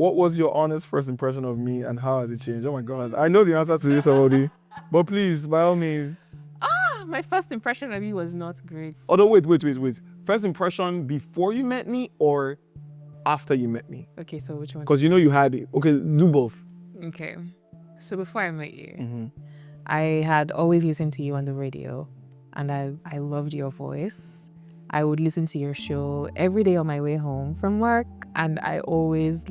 what was your honest first impression of me and how has it changed? Oh my God. I know the answer to this already. But please, by all means. My first impression of you was not great. Although, wait. First impression before you met me or after you met me? Okay, so which one? Because you know you had it. Okay, do both. Okay. So before I met you, Mm-hmm. I had always listened to you on the radio and I loved your voice. I would listen to your show every day on my way home from work, and I always,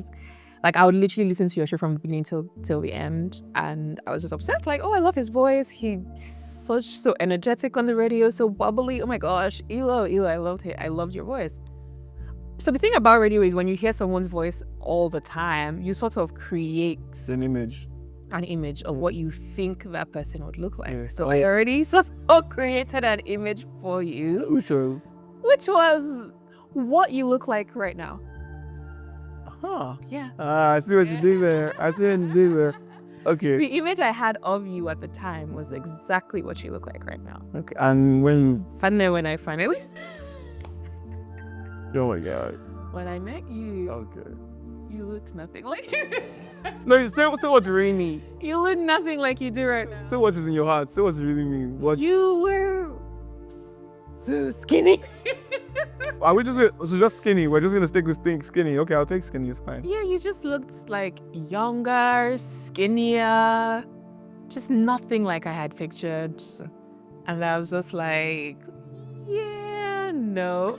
I would literally listen to your show from the beginning till the end, and I was just obsessed. Like, oh, I love his voice. He's so energetic on the radio, so bubbly. Oh my gosh, Ilo, I loved it. I loved your voice. So the thing about radio is when you hear someone's voice all the time, you sort of create An image of what you think that person would look like. So I already sort of created an image for you, which was what you look like right now. Huh. Yeah. I see what you did there. Okay. The image I had of you at the time was exactly what you look like right now. Okay. And when I finally... Oh my God. When I met you, Okay. you looked nothing like you. No, say what you really mean. You look nothing like you do right now. Say what is in your heart. Say what you really mean. What? You were so skinny. Are we just skinny? We're just gonna stick with skinny. Okay, I'll take skinny. It's fine. Yeah, you just looked like younger, skinnier, just nothing like I had pictured. And I was just like, yeah, no.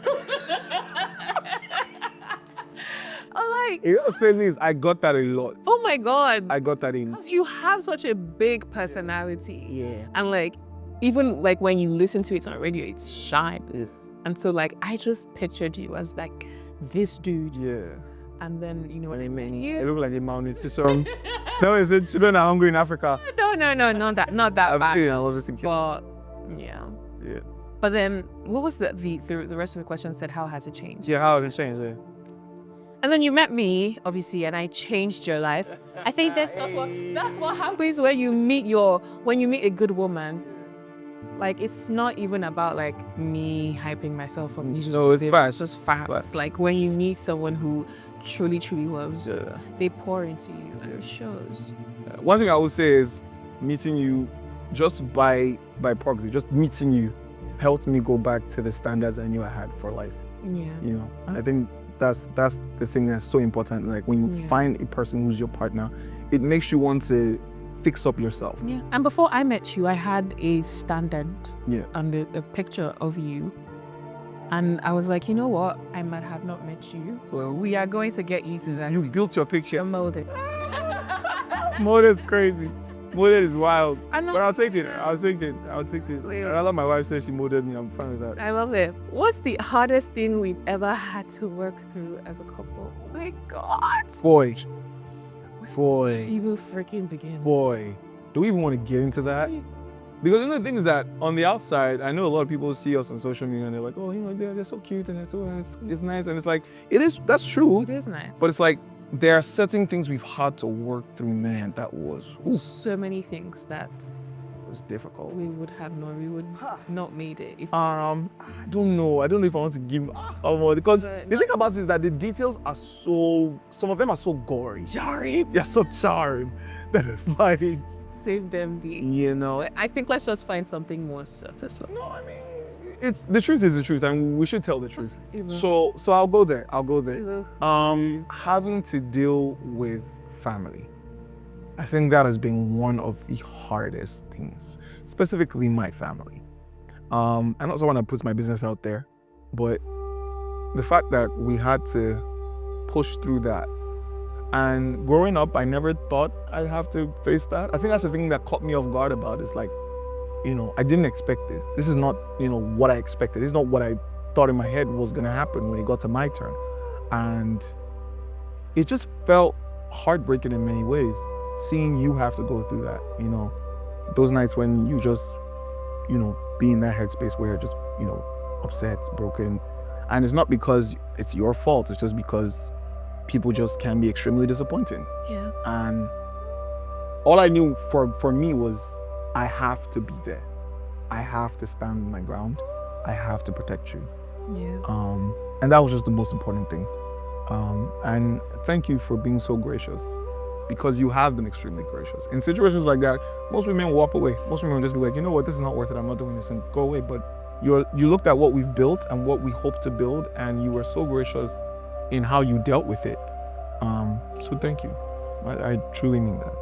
The thing is, I got that a lot. Oh my God. I got that in. Because you have such a big personality. Yeah. And even when you listen to it on radio, it's shine. Yes. And so I just pictured you as this dude. Yeah. And then, when I met It you. looked like a malnutrition. No, is it children are hungry in Africa? No, not that bad. I was just thinking. But yeah. Yeah. But then what was the rest of the question said, how has it changed? Yeah, how has it changed? Yeah. And then you met me, obviously, and I changed your life. I think that's what happens when you meet a good woman. It's not even about me hyping myself up. No, it's fast. It's just facts. When you meet someone who truly, truly loves you, they pour into you and it shows. One thing I would say is meeting you just by proxy, just meeting you helped me go back to the standards I knew I had for life. Yeah. And I think that's the thing that's so important. When you find a person who's your partner, it makes you want to fix up yourself. Yeah. And before I met you, I had a standard and a picture of you. And I was like, you know what? I might have not met you. So we are going to get you to that. You built your picture. You're molded. Molded is crazy. Molded is wild. But I'll take it. Now that my wife says she molded me, I'm fine with that. I love it. What's the hardest thing we've ever had to work through as a couple? Oh my God. Boy. Even freaking begin. Boy. Do we even want to get into that? Because the thing is that on the outside, I know a lot of people see us on social media and they're like, oh, they're so cute and it's nice. And it's that's true. It is nice. But it's there are certain things we've had to work through, man. That was so many things that was difficult. We would not made it. I don't know. I don't know if I want to give because the thing about it is that the details are some of them are so gory. Jarring. They're so jarring that it's save them I think let's just find something more surface. No, I mean, it's the truth is the truth, and we should tell the truth. So I'll go there. Having to deal with family, I think that has been one of the hardest things, specifically my family. I'm not someone that puts my business out there, but the fact that we had to push through that. And growing up, I never thought I'd have to face that. I think that's the thing that caught me off guard about it. It's I didn't expect this. This is not, what I expected. This is not what I thought in my head was gonna happen when it got to my turn. And it just felt heartbreaking in many ways, seeing you have to go through that, those nights when you just, be in that headspace where you're just, upset, broken. And it's not because it's your fault, it's just because people just can be extremely disappointing. Yeah. And all I knew for me was I have to be there. I have to stand my ground. I have to protect you. Yeah. And that was just the most important thing. And thank you for being so gracious, because you have been extremely gracious. In situations like that, most women walk away. Most women will just be like, you know what, this is not worth it, I'm not doing this, and go away. But you looked at what we've built and what we hope to build, and you were so gracious in how you dealt with it. So thank you. I truly mean that.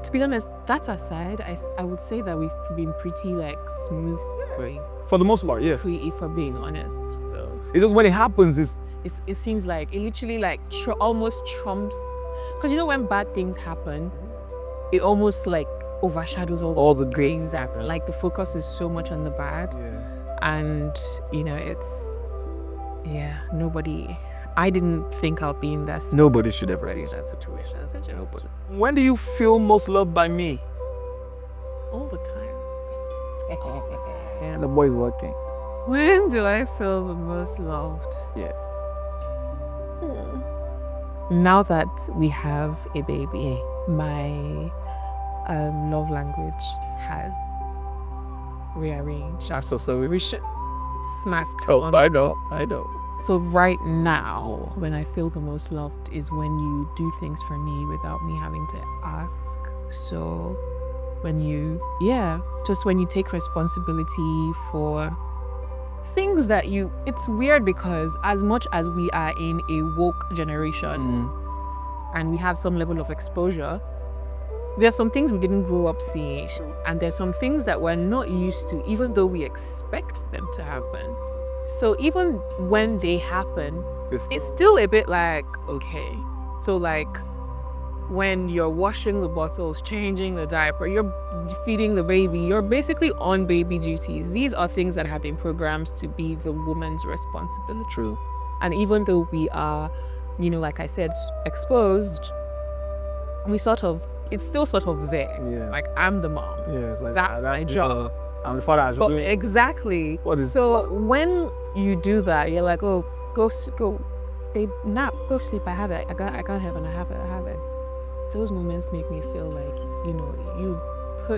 To be honest, that aside, I would say that we've been pretty like smooth going. For the most part, yeah. If we're being honest. So It's just when it happens, it seems like it literally like almost trumps, because you know when bad things happen, it almost like overshadows all the good things that like the focus is so much on the bad. Yeah. And I didn't think I'll be in that situation. Nobody should ever be. That situation. Nobody. When do you feel most loved by me? All the time. And the boy watching. When do I feel the most loved? Yeah. Now that we have a baby, my love language has rearranged. I'm so sorry. We should smacked Oh, on. I know. So right now, when I feel the most loved is when you do things for me without me having to ask. So when you take responsibility for things that it's weird because as much as we are in a woke generation and we have some level of exposure, there are some things we didn't grow up seeing, and there's some things that we're not used to, even though we expect them to happen. So even when they happen, it's still a bit like, okay. So like when you're washing the bottles, changing the diaper, you're feeding the baby, you're basically on baby duties. These are things that have been programmed to be the woman's responsibility. True. And even though we are, like I said, exposed, it's still sort of there. Yeah. Like I'm the mom. Yeah, it's like That's my job. I'm the father. But exactly. So when you do that, you're like, oh, go, babe, nap, go sleep. I have it. I can't have it. I have it. Those moments make me feel like,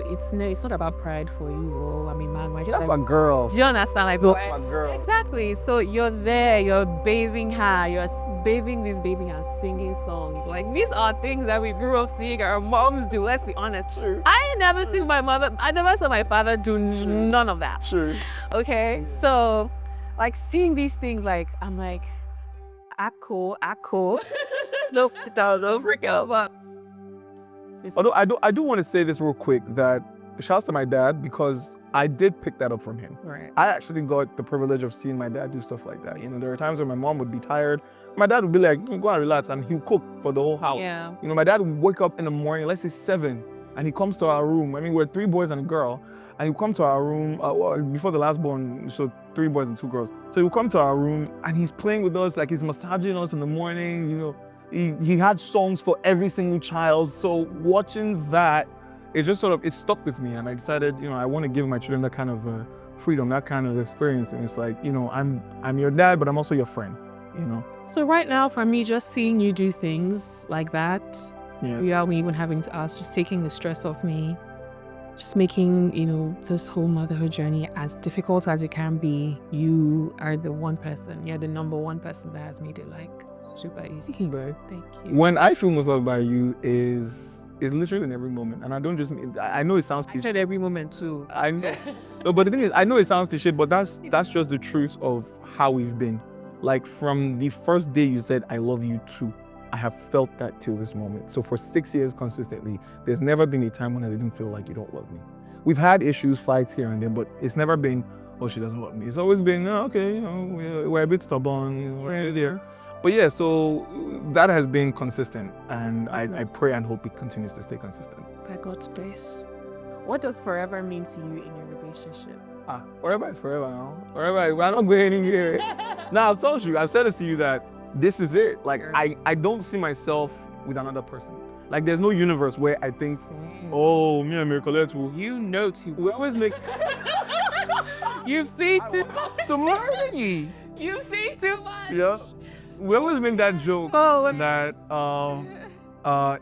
it's not about pride for you. Oh, I'm a man. Why That's my girl. do you understand? Like, That's my girl. Exactly. So you're there, you're bathing her, you're bathing this baby and singing songs. Like, these are things that we grew up seeing our moms do. Let's be honest. True. I ain't never seen my mother, I never saw my father do none of that. True. Okay. So, like, seeing these things, like, I'm like, cool. No, don't freak out. But Although I do want to say this real quick, that shouts to my dad, because I did pick that up from him. right. I actually got the privilege of seeing my dad do stuff like that. There are times when my mom would be tired. My dad would be like, go and relax, and he'll cook for the whole house. Yeah. My dad would wake up in the morning, let's say 7, and he comes to our room. I mean, we're 3 boys and a girl, and he'll come to our room, before the last born, so 3 boys and 2 girls. So he'll come to our room, and he's playing with us, like he's massaging us in the morning, He had songs for every single child. So watching that, it just it stuck with me, and I decided, I want to give my children that kind of freedom, that kind of experience. And it's like, I'm your dad, but I'm also your friend, So right now, for me, just seeing you do things like that, without me even having to ask, just taking the stress off me, just making, this whole motherhood journey as difficult as it can be, you are the one person, you're the number one person that has made it super easy. Babe. Thank you. When I feel most loved by you is literally in every moment. And I don't just mean, I know it sounds I cliche. said every moment too. I know. No, but the thing is, I know it sounds cliche, but that's just the truth of how we've been. Like, from the first day you said, I love you too, I have felt that till this moment. So for 6 years consistently, there's never been a time when I didn't feel like you don't love me. We've had issues, fights here and there, but it's never been, oh, she doesn't love me. It's always been, oh, okay, we're a bit stubborn, we're there. But yeah, so that has been consistent, and I pray and hope it continues to stay consistent. By God's grace. What does forever mean to you in your relationship? Forever is forever now. Forever, we're not going anywhere. Now, I've told you, I've said this to you, that this is it. Like, I don't see myself with another person. Like, there's no universe where I think, oh, me and Marycolette will. You know too. We always make. You've seen too much. Sorry. You've seen too much. Yeah. We always make that joke that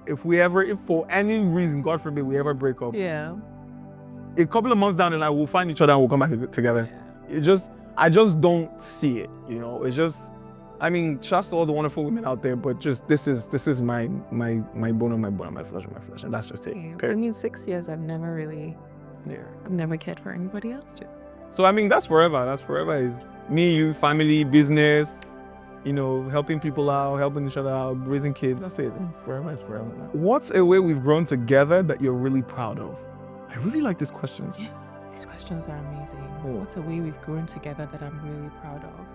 if for any reason, God forbid, we ever break up, Yeah. a couple of months down the line, we'll find each other and we'll come back together. I just don't see it. It's just, I mean, shouts to all the wonderful women out there, but just this is my bone of my bone, my flesh of my flesh, and that's just it. I mean, 6 years, I've never cared for anybody else. So I mean, that's forever. That's forever is me, you, family, business, you know, helping people out, helping each other out, raising kids. That's it. Forever is forever. What's a way we've grown together that you're really proud of? I really like these questions. Yeah, these questions are amazing. What's a way we've grown together that I'm really proud of?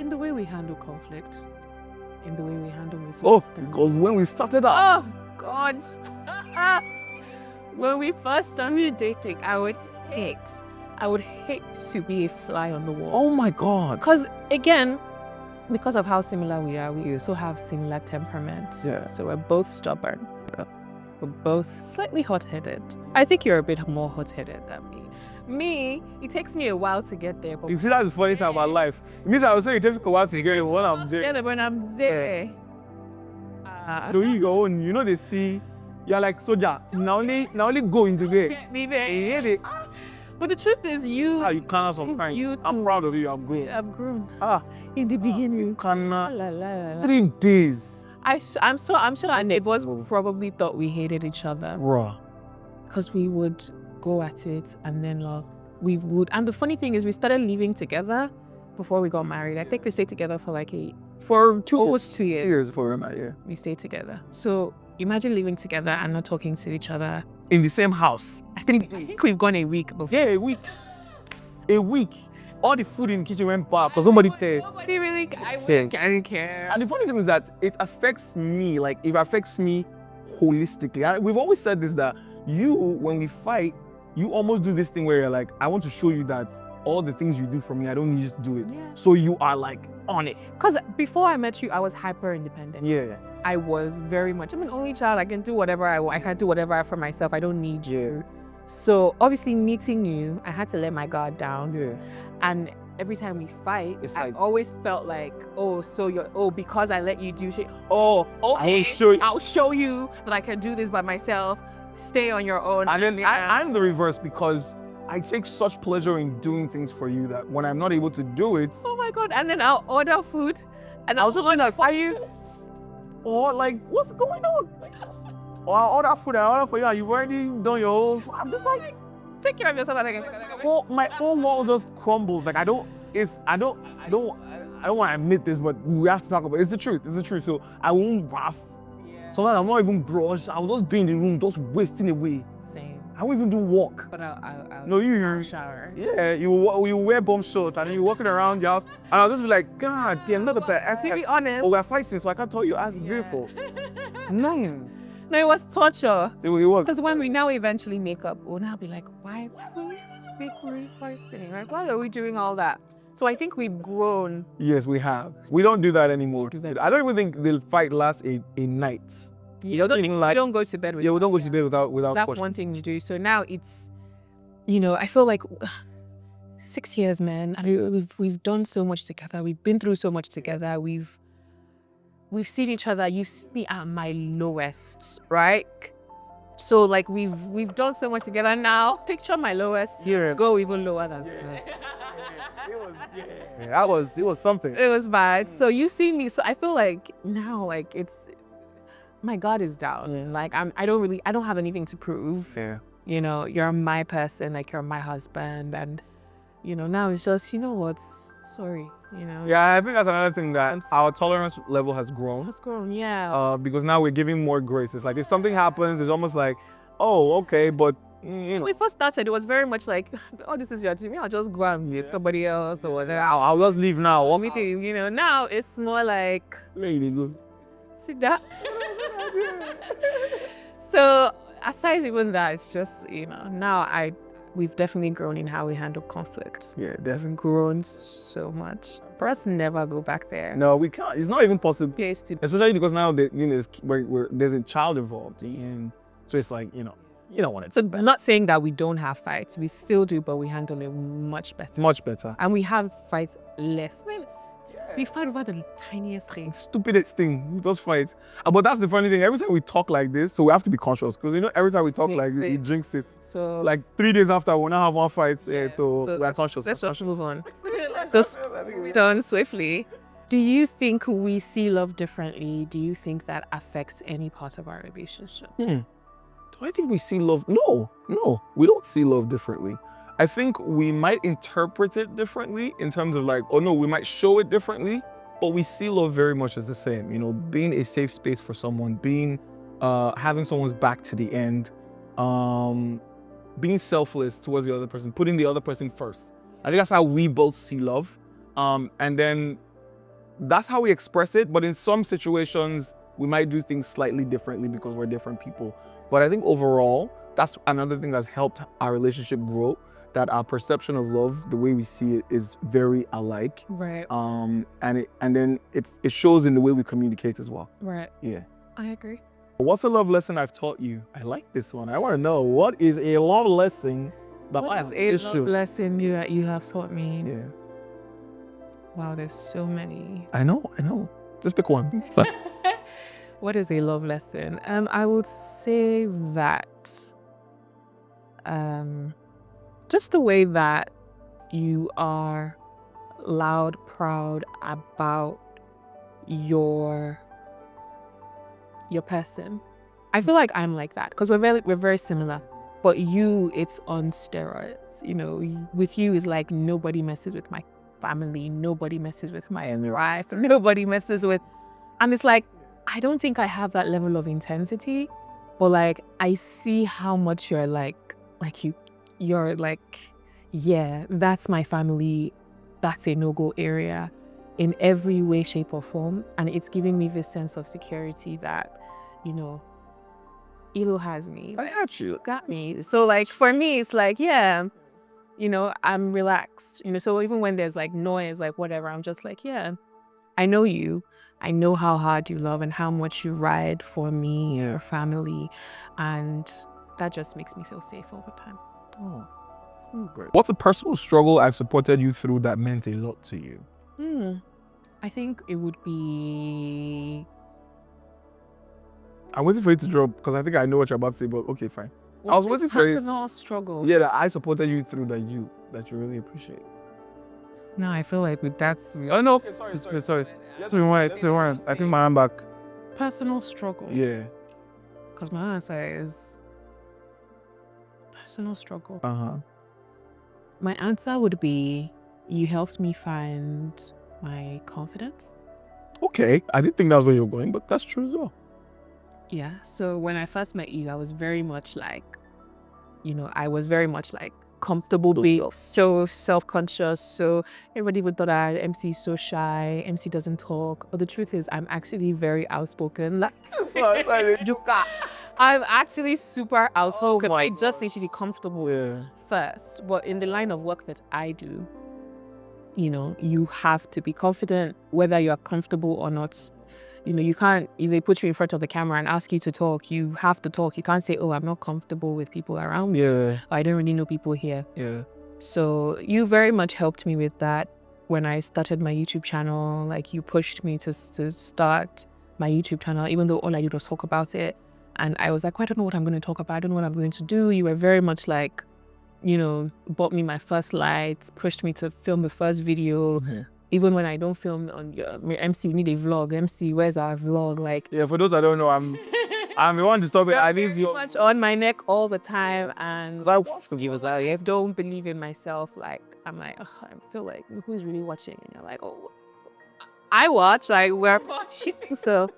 In the way we handle conflict, in the way we handle misunderstandings. Because when we started out, Oh, God. When we first started dating, I would hate to be a fly on the wall. oh my God. Because, again, because of how similar we are, we also have similar temperaments. Yeah. So we're both stubborn. We're both slightly hot-headed. I think you're a bit more hot-headed than me. Me, it takes me a while to get there. But You see, that's the funny thing about life. It means I was saying it takes a while to get it when I'm there. together, when I'm there. So you go on, you know they see, you're like soldier. Now only go into there. Get me there. You hear it? But the truth is, you cannot sometimes. You I'm too. proud of you. I'm grown. have grown. In the beginning, you cannot. La, la, la, la. 3 days. I'm sure our neighbors probably thought we hated each other Raw. because we would go at it, and then we would. And the funny thing is, we started living together before we got married. I think we stayed together for like almost 2 years. 2 years before we're married, yeah. We stayed together. So imagine living together and not talking to each other. In the same house. I think we've gone a week before. Yeah, a week. A week. All the food in the kitchen went bad because somebody paid. Nobody really. I didn't care. And the funny thing is that it affects me, like it affects me holistically. And we've always said this, that you, when we fight, you almost do this thing where you're like, I want to show you that all the things you do for me, I don't need you to do it. Yeah. So you are like on it. Because before I met you, I was hyper independent. Yeah. I was very much, I'm an only child. I can do whatever I want. I can do whatever for myself. I don't need you. So obviously meeting you, I had to let my guard down. Yeah. And every time we fight, It's I like- always felt like, because I let you do shit. I'll show you that I can do this by myself. Stay on your own. And then I'm the reverse, because I take such pleasure in doing things for you that when I'm not able to do it, Oh my God. And then I'll order food. And I was just like, are you? or like, what's going on? Or I order food, I order for you, and you've already done your own. I'm just like, Take care of yourself. my whole world just crumbles. Like I don't want to admit this, but we have to talk about it. It's the truth. It's the truth. So I won't bath. Yeah. Sometimes I'm not even brush. I'll just be in the room, just wasting away. Same. I won't even do walk. But I'll No, you shower. Yeah, you wear bomb shorts and then you're walking around your house, and I'll just be like, God damn, look at that. To be honest. Oh, we're sightseeing, so I can't tell you as beautiful. No. No, it was torture. See what it was. Because when we now eventually make up, we'll now be like, why are we fighting? Like, why are we doing all that? So I think we've grown. Yes, we have. We don't do that anymore. Do that. I don't even think the fight lasts a night. You don't go to bed with Yeah, we don't go to bed without that's question. one thing you do. So now it's, I feel like 6 years, man. And we've done so much together. We've been through so much together. We've seen each other. You've seen me at my lowest, right? So like we've done so much together. Now picture my lowest. Yeah. Go even lower than that. It was something. It was bad. So you see me. So I feel like now, like my guard is down. Like I don't have anything to prove. Yeah. You're my person. Like you're my husband, and now it's just sorry. Yeah, I think that's another thing, that our tolerance level has grown. It's grown. Yeah. Because now we're giving more grace. It's like if something happens, it's almost like, oh, okay, but When we first started, it was very much like, oh, this is your team. I'll just go and meet somebody else or whatever. I'll just leave now. Or meeting, now it's more like, Really good. sit down. So aside even that, it's just, now we've definitely grown in how we handle conflicts. Yeah, definitely. Grown so much. For us to never go back there. No, we can't. It's not even possible. Yes, to Especially because now there's a child involved, and so it's like, you don't want it. So I'm not saying that we don't have fights. We still do, but we handle it much better. It's much better. And we have fights less. We fight over the tiniest things. Stupidest thing, those fights. But that's the funny thing. Every time we talk like this, so we have to be conscious, because every time we talk like this, we jinx it. So Like 3 days after, we'll now have one fight. So we're conscious. let's just move on. Just done swiftly. Do you think we see love differently? Do you think that affects any part of our relationship? Do I think we see love? No, we don't see love differently. I think we might interpret it differently in terms of like, oh no, we might show it differently, but we see love very much as the same. You know, being a safe space for someone, being, having someone's back to the end, being selfless towards the other person, putting the other person first. I think that's how we both see love. And then that's how we express it. But in some situations, we might do things slightly differently because we're different people. But I think overall, that's another thing that's helped our relationship grow, that our perception of love, the way we see it, is very alike. Right. And then it shows in the way we communicate as well. Right. Yeah. I agree. What's a love lesson I've taught you? I like this one. I want to know, what is a love lesson that What is a love lesson you have taught me? Yeah. Wow, there's so many. I know. Just pick one. What is a love lesson? I would say that just the way that you are loud, proud about your person. I feel like I'm like that because we're very similar. But you, it's on steroids. You know, with you is like nobody messes with my family, nobody messes with my wife, nobody messes with, and it's like I don't think I have that level of intensity, but like I see how much you're you're like, yeah, that's my family, that's a no-go area in every way, shape or form, and it's giving me this sense of security that, you know, Ilo has me. I got you. Got me. So like for me, it's like, yeah, you know, I'm relaxed. You know, so even when there's like noise, like whatever, I'm just like, yeah, I know you. I know how hard you love and how much you ride for me, your family. And that just makes me feel safe all the time. Oh, so great. What's a personal struggle I've supported you through that meant a lot to you? I think it would be... I'm waiting for you to drop because I think I know what you're about to say, but okay, fine. I was waiting for it. Personal struggle. Yeah, that I supported you through that you really appreciate. No, I feel like that's... Oh no, okay, sorry. Yes, we weren't. I think my hand back. Personal struggle. Yeah. Because my answer is personal struggle. My answer would be, you helped me find my confidence. Okay, I didn't think that was where you were going, but that's true as well. Yeah, so when I first met you, I was very much like, you know, comfortable being so self-conscious. So everybody would thought MC is so shy, MC doesn't talk. But the truth is, I'm actually very outspoken. I'm actually super outspoken. I just need to be comfortable first. But in the line of work that I do, you know, you have to be confident whether you are comfortable or not. You know, you can't, if they put you in front of the camera and ask you to talk, you have to talk. You can't say, oh, I'm not comfortable with people around me. Yeah. I don't really know people here. Yeah. So you very much helped me with that when I started my YouTube channel. Like, you pushed me to start my YouTube channel, even though all I did was talk about it. And I was like, I don't know what I'm going to talk about. I don't know what I'm going to do. You were very much like, you know, bought me my first lights, pushed me to film the first video. Even when I don't film on your MC, we need a vlog. MC, where's our vlog? Like, yeah, for those I don't know, I'm the one to stop it. I need you much on my neck all the time, and I watched the was like, I don't believe in myself. Like, I'm like, I feel like who's really watching? And you're like, oh, I watch. Like, we're watching. So,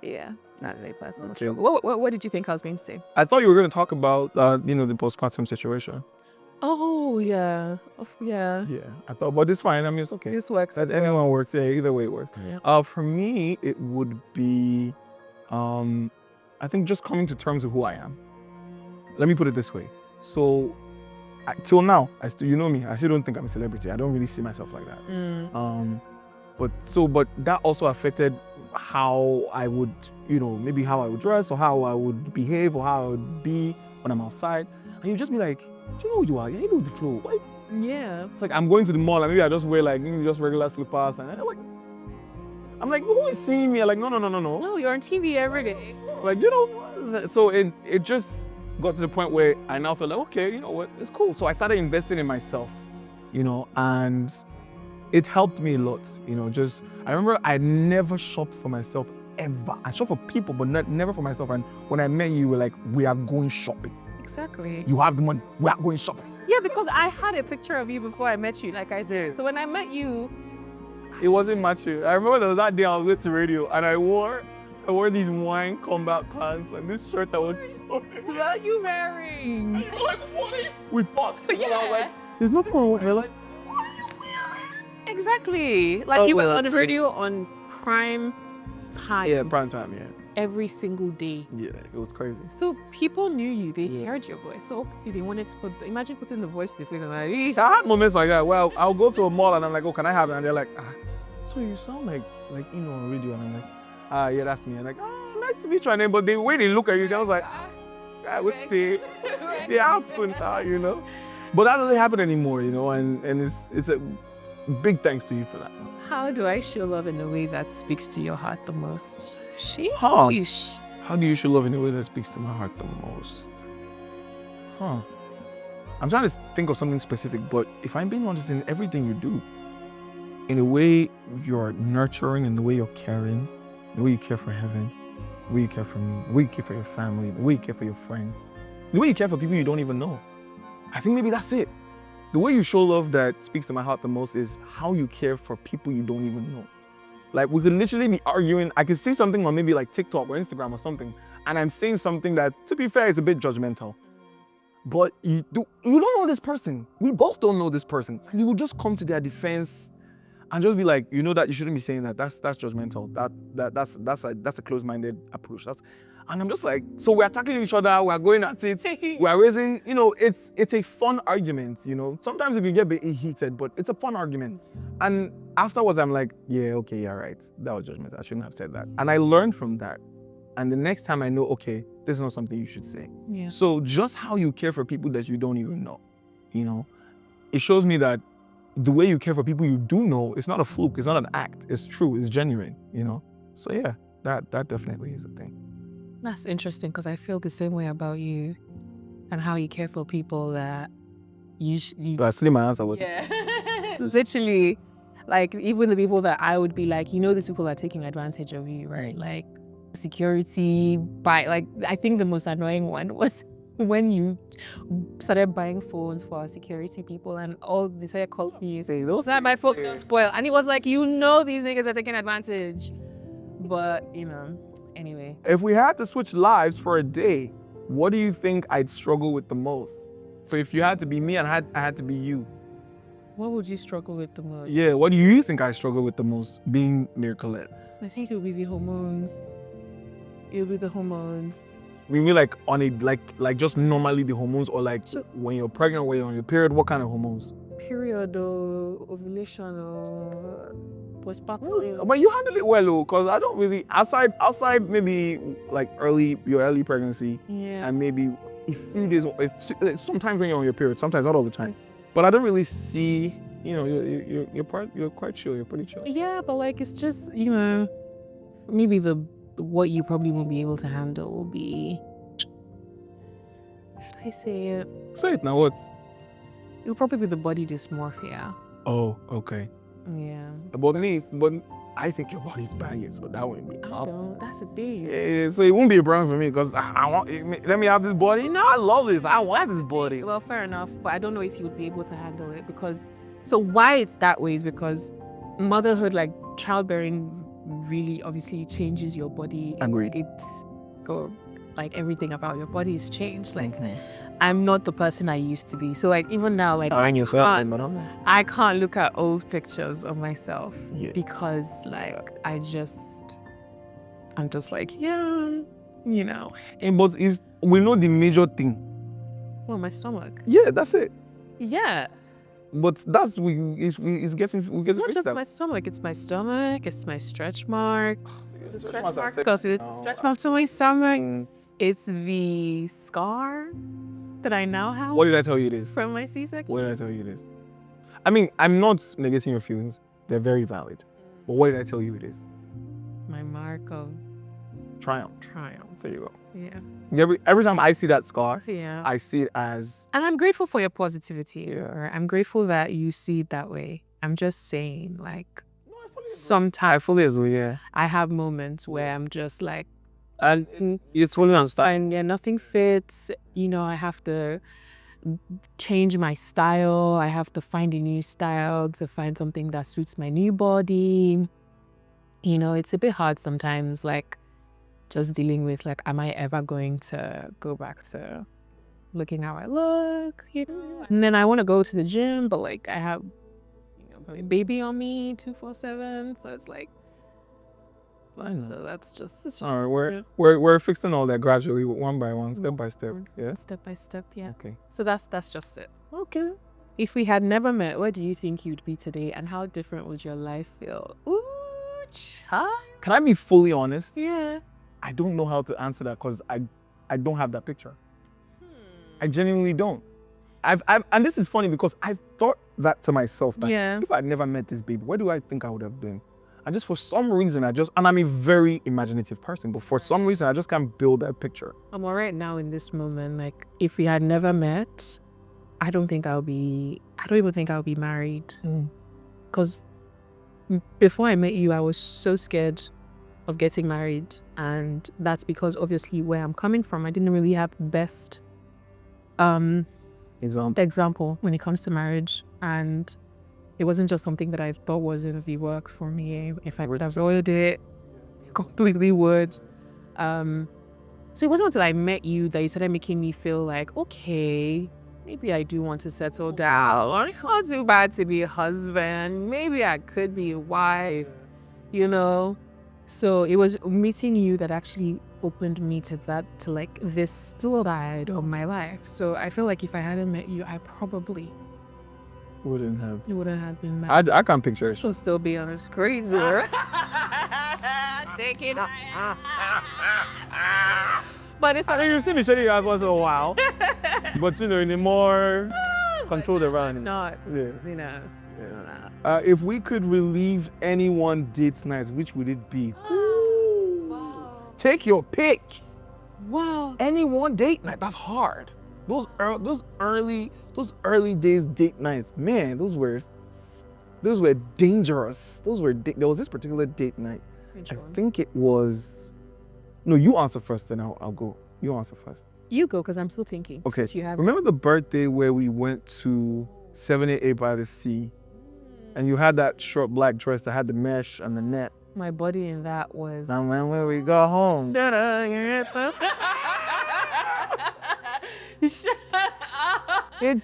yeah, that's a personal struggle. What did you think I was going to say? I thought you were going to talk about you know, the postpartum situation. Oh, yeah. Yeah. Yeah. I thought, but it's fine. I mean, it's okay. This works. That's anyone works. Yeah, either way it works. Yeah. For me, it would be, I think just coming to terms with who I am. Let me put it this way. So, till now, you know me, I still don't think I'm a celebrity. I don't really see myself like that. But that also affected how I would, you know, maybe how I would dress or how I would behave or how I would be when I'm outside. And you'd just be like, do you know who you are? Yeah, you know the flow. Why? Yeah. It's like I'm going to the mall and maybe I just wear like just regular slippers and I'm like, who is seeing me? I'm like, no. No, you're on TV every day. Like, you know, so it just got to the point where I now feel like, okay, you know what, it's cool. So I started investing in myself, you know, and it helped me a lot. Just I remember I never shopped for myself ever. I shop for people, but never for myself. And when I met you, you were like, we are going shopping. Exactly. You have the money. We are going shopping. Yeah, because I had a picture of you before I met you, like I said. So when I met you, it wasn't matching. I remember there was that day I was with the radio and I wore these wine combat pants and this shirt that was. Who are you wearing? Like, what are you? We fought. Yeah. I was like, there's nothing wrong with it. Like, what are you wearing? Exactly. Like you were on the radio on prime time. Yeah, prime time, yeah. Every single day. Yeah, it was crazy. So people knew you, they heard your voice. So obviously they wanted to imagine putting the voice to the face and like, "Eesh." I had moments like that. Well, I'll go to a mall and I'm like, oh, can I have it? And they're like, so you sound like on radio. And I'm like, yeah, that's me. I'm like, oh, nice to meet you. And but the way they look at you, I was like, what's the happened, But that doesn't happen anymore, and it's a big thanks to you for that. How do I show love in a way that speaks to your heart the most? How do you show love in a way that speaks to my heart the most? I'm trying to think of something specific, but if I'm being honest, in everything you do, in the way you're nurturing, in the way you're caring, the way you care for heaven, the way you care for me, the way you care for your family, the way you care for your friends, the way you care for people you don't even know. I think maybe that's it. The way you show love that speaks to my heart the most is how you care for people you don't even know. Like, we could literally be arguing. I could see something on maybe like TikTok or Instagram or something, and I'm saying something that, to be fair, is a bit judgmental. But you don't know this person. We both don't know this person. And you will just come to their defense and just be like, that you shouldn't be saying that. That's judgmental. That's a closed-minded approach. And I'm just like, so we're attacking each other, we're going at it, we're raising, it's a fun argument, Sometimes it can get a bit heated, but it's a fun argument. And afterwards, I'm like, yeah, okay, you're right. That was judgmental. I shouldn't have said that. And I learned from that. And the next time I know, okay, this is not something you should say. Yeah. So just how you care for people that you don't even know, it shows me that the way you care for people you do know, it's not a fluke, it's not an act, it's true, it's genuine, So yeah, that definitely is a thing. That's interesting because I feel the same way about you and how you care for people that you I still my answer with. Yeah. Literally, like even the people that I would be like, these people are taking advantage of you, right? Like security I think the most annoying one was when you started buying phones for our security people and all this hair called me saying, those are my phone don't spoil. And it was like, these niggas are taking advantage. But, anyway. If we had to switch lives for a day, what do you think I'd struggle with the most? So if you had to be me and I had to be you. What would you struggle with the most? Yeah, what do you think I struggle with the most being Marycolette? I think it would be the hormones. It would be the hormones. We mean like on a like just normally the hormones, or like just when you're pregnant, when you're on your period, what kind of hormones? Period or ovulation or postpartum. But you handle it well, because I don't really outside maybe like your early pregnancy, and maybe a few days, sometimes when you're on your period, sometimes not all the time. But I don't really see, you're quite chill, you're pretty chill. Yeah, but like it's just maybe what you probably won't be able to handle will be. Should I say it? Say it now. What? It will probably be the body dysmorphia. Oh, okay. Yeah. But I think your body's banging, so that wouldn't be. That's a big. Yeah, so it won't be a problem for me because I want. Let me have this body. No, I love this. I want this body. Well, fair enough, but I don't know if you would be able to handle it because. So why it's that way is because motherhood, like childbearing, really obviously changes your body. Agreed. Like everything about your body is changed. Like I'm not the person I used to be. So like even now, like I can't look at old pictures of myself because like I'm just like But we know the major thing. Well, my stomach. Yeah, that's it. Yeah. But it's getting not just my stomach. It's my stomach. It's my stretch mark. Because it's stretch mark to my stomach. It's the scar that I now have. What did I tell you it is? From my C-section. What did I tell you it is? I mean, I'm not negating your feelings. They're very valid. But what did I tell you it is? My mark of triumph. There you go. Yeah. Every time I see that scar, I see it as. And I'm grateful for your positivity. Yeah. I'm grateful that you see it that way. I'm just saying, like, No, I sometimes fully agree, yeah. I have moments where I'm just like, And it's fully understand. and yeah, nothing fits. You know, I have to change my style. I have to find a new style to find something that suits my new body. You know, it's a bit hard sometimes, like, just dealing with, like, am I ever going to go back to looking how I look, you know? And then I want to go to the gym, but, like, I have, you know, my baby on me 24/7, so it's like, so that's just, it's All right, we're fixing all that gradually, one by one, step by step. Yeah. step by step, yeah. Okay. So that's just it. Okay. If we had never met, where do you think you'd be today, and how different would your life feel? Ooh, child. Can I be fully honest? Yeah. I don't know how to answer that because I don't have that picture. I genuinely don't. I've and this is funny because I've thought that to myself. That Yeah. if I'd never met this baby, where do I think I would have been? And just for some reason, and I'm a very imaginative person, but for some reason, I just can't build that picture. I'm all right now in this moment. Like, if we had never met, I don't even think I'll be married. Because before I met you, I was so scared of getting married. And that's because obviously where I'm coming from, I didn't really have the best example when it comes to marriage. And it wasn't just something that I thought was in the works for me. If I would have avoided it, I completely would. So it wasn't until I met you that you started making me feel like, okay, maybe I do want to settle down. It's not too bad to be a husband. Maybe I could be a wife, you know? So it was meeting you that actually opened me to that, to like this side of my life. So I feel like if I hadn't met you, I probably Wouldn't have. wouldn't have been married. I can't picture it. She'll still be on a crazy. But it's I mean, you've seen me shady guys once in a while, but you know, in a more controlled environment. not, Yeah. you know. If we could relieve any one date night, which would it be? Wow. Take your pick. Wow. Any one date night. That's hard. Those early days date nights, man. Those were dangerous. There was this particular date night. Which I one? think it was. No, you answer first, and I'll go. You answer first. You go, because I'm still thinking. Okay. Since you have Remember the birthday where we went to 78 by the sea, and you had that short black dress that had the mesh and the net. my body in that was. And when we got home, Shut up. Shut up.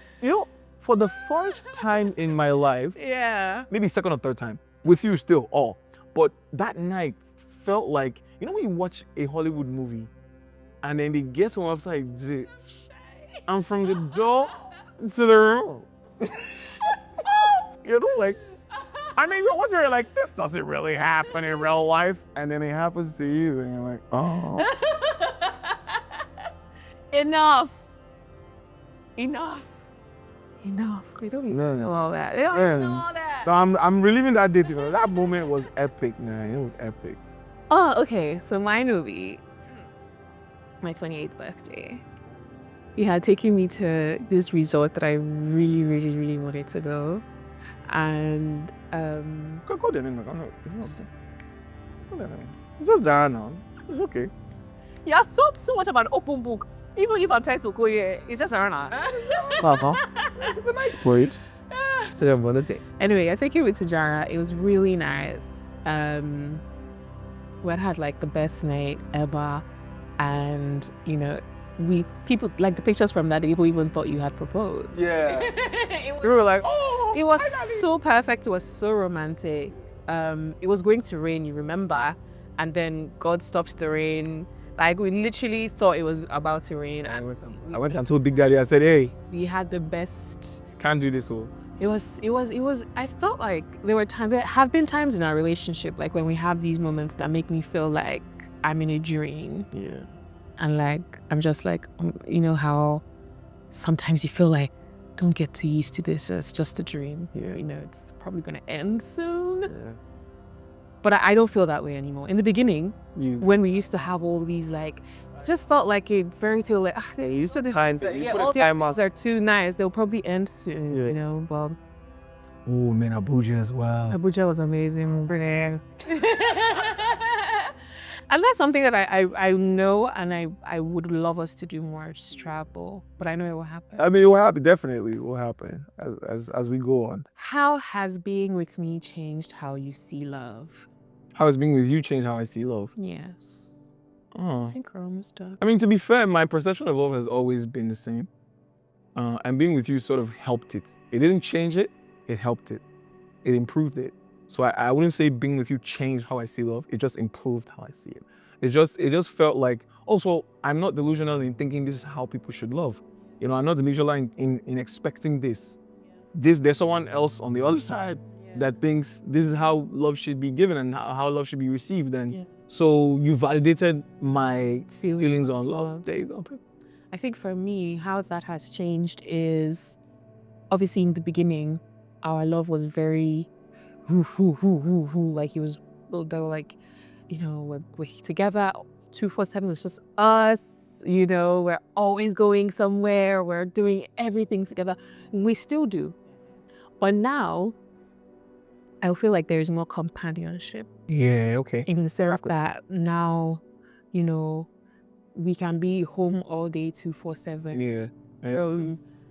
for the first time in my life, Yeah. maybe second or third time, with you still all, but that night felt like, you know when you watch a Hollywood movie and then they get someone upside down, and from the door to the room, you know, like, I mean, you're watching it like, this doesn't really happen in real life, and then it happens to you, and you're like, oh. Enough. We don't need No, to no. know all that. We don't Man. need to know all that. So I'm reliving that date. That moment was epic, man. It was epic. Oh, okay. So mine will be my 28th birthday. You had taken me to this resort that I really, really, really wanted to go. And Go there, man. Go there, man. Just down now. It's okay. yeah, so much about open book. Even if I'm trying to go here, it's just around. It's a nice place. So your birthday. Anyway, I take you with Tajara. It was really nice. We had like the best night ever, and you know, people like the pictures from that day, people even thought you had proposed. Yeah. It We were like, oh. was so perfect. It was so romantic. It was going to rain, you remember, and then God stops the rain. Like, we literally thought it was about to rain, and I went and told Big Daddy. I said, hey, we had the best. can't do this. Oh. It was. I felt like there have been times in our relationship, like when we have these moments that make me feel like I'm in a dream. Yeah. And like, I'm just like, you know how sometimes you feel like, don't get too used to this. It's just a dream. Yeah. You know, it's probably going to end soon. Yeah. But I don't feel that way anymore. In the beginning, You. when we used to have all these, like, it just felt like a fairy tale. Like, they used to Time. yeah, all the times are too nice. They'll probably end soon, Yeah. you know. But Oh man, Abuja as well. Abuja was amazing. Brilliant. And that's something that I know, and I would love us to do more, just travel. But I know it will happen. I mean, it will happen. Definitely, it will happen as we go on. How has being with me changed how you see love? How has being with you changed how I see love? Yes. Oh. I think we're almost done. I mean, to be fair, my perception of love has always been the same. And being with you sort of helped it. It didn't change it, it helped it. It improved it. So I wouldn't say being with you changed how I see love. It just improved how I see it. It just felt like, also, I'm not delusional in thinking this is how people should love. You know, I'm not delusional in expecting this. There's someone else on the other side that thinks this is how love should be given and how love should be received. And so you validated my feelings on love. There you go. I think for me, how that has changed is, obviously in the beginning, our love was very like they were like, you know, we're together 247, it's just us, you know, we're always going somewhere, we're doing everything together. We still do. But now I feel like there's more companionship. Yeah, okay. In the sense that now, you know, we can be home all day 247. Yeah.